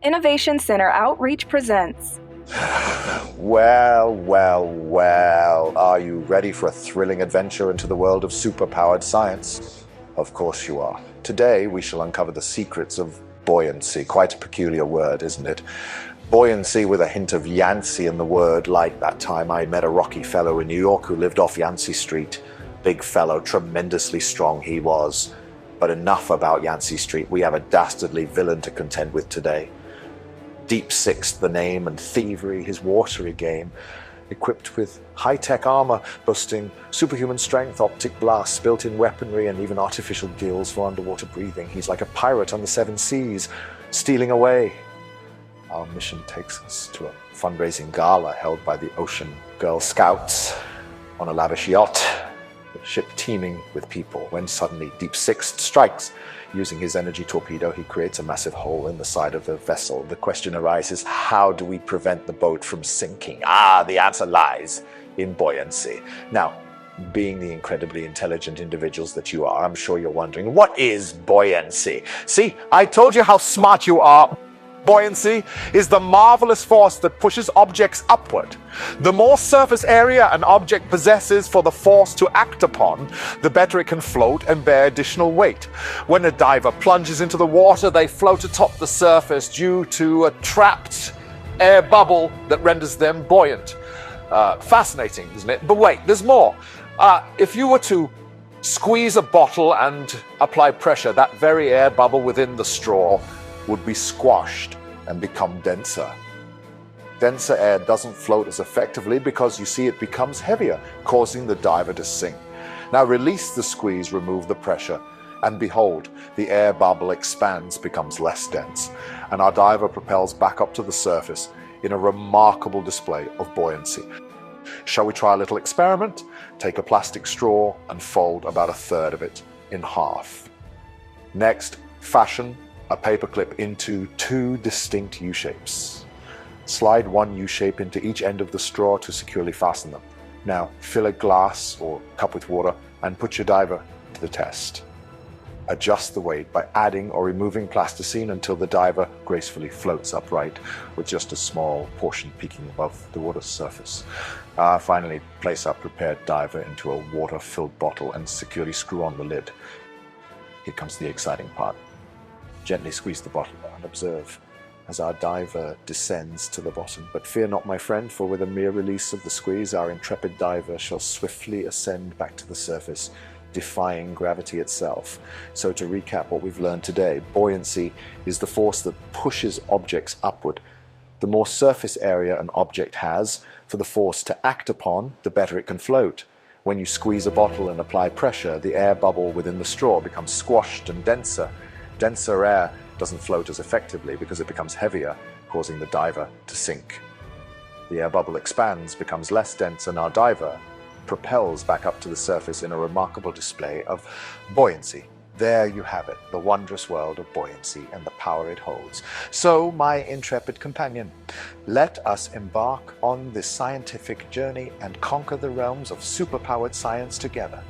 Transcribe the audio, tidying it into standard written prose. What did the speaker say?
Innovation Center Outreach presents. Well, are you ready for a thrilling adventure into the world of superpowered science? Of course you are. Today we shall uncover the secrets of buoyancy. Quite a peculiar word, isn't it? Buoyancy with a hint of Yancey in the word, like that time I met a rocky fellow in New York who lived off Yancey Street. Big fellow, tremendously strong he was. But enough about Yancey Street. We have a dastardly villain to contend with today. Deep Sixth the name, and thievery his watery game. Equipped with high-tech armor, boasting superhuman strength, optic blasts, built-in weaponry, and even artificial gills for underwater breathing. He's like a pirate on the seven seas, stealing away. Our mission takes us to a fundraising gala held by the Ocean Girl Scouts on a lavish yacht, the ship teeming with people, when suddenly Deep Sixth strikes. Using his energy torpedo, he creates a massive hole in the side of the vessel. The question arises, how do we prevent the boat from sinking? The answer lies in buoyancy. Now, being the incredibly intelligent individuals that you are, I'm sure you're wondering, what is buoyancy? See, I told you how smart you are. Buoyancy is the marvelous force that pushes objects upward. The more surface area an object possesses for the force to act upon, the better it can float and bear additional weight. When a diver plunges into the water, they float atop the surface due to a trapped air bubble that renders them buoyant. Fascinating, isn't it? But wait, there's more. If you were to squeeze a bottle and apply pressure, that very air bubble within the straw would be squashed and become denser. Denser air doesn't float as effectively because, you see, it becomes heavier, causing the diver to sink. Now release the squeeze, remove the pressure, and behold, the air bubble expands, becomes less dense, and our diver propels back up to the surface in a remarkable display of buoyancy. Shall we try a little experiment? Take a plastic straw and fold about a third of it in half. Next, fashion a paperclip into two distinct U-shapes. Slide one U-shape into each end of the straw to securely fasten them. Now fill a glass or cup with water and put your diver to the test. Adjust the weight by adding or removing plasticine until the diver gracefully floats upright with just a small portion peeking above the water's surface. Finally, place our prepared diver into a water-filled bottle and securely screw on the lid. Here comes the exciting part. Gently squeeze the bottle and observe as our diver descends to the bottom. But fear not, my friend, for with a mere release of the squeeze, our intrepid diver shall swiftly ascend back to the surface, defying gravity itself. So to recap what we've learned today, buoyancy is the force that pushes objects upward. The more surface area an object has for the force to act upon, the better it can float. When you squeeze a bottle and apply pressure, the air bubble within the straw becomes squashed and denser. Denser air doesn't float as effectively because it becomes heavier, causing the diver to sink. The air bubble expands, becomes less dense, and our diver propels back up to the surface in a remarkable display of buoyancy. There you have it, the wondrous world of buoyancy and the power it holds. So, my intrepid companion, let us embark on this scientific journey and conquer the realms of superpowered science together.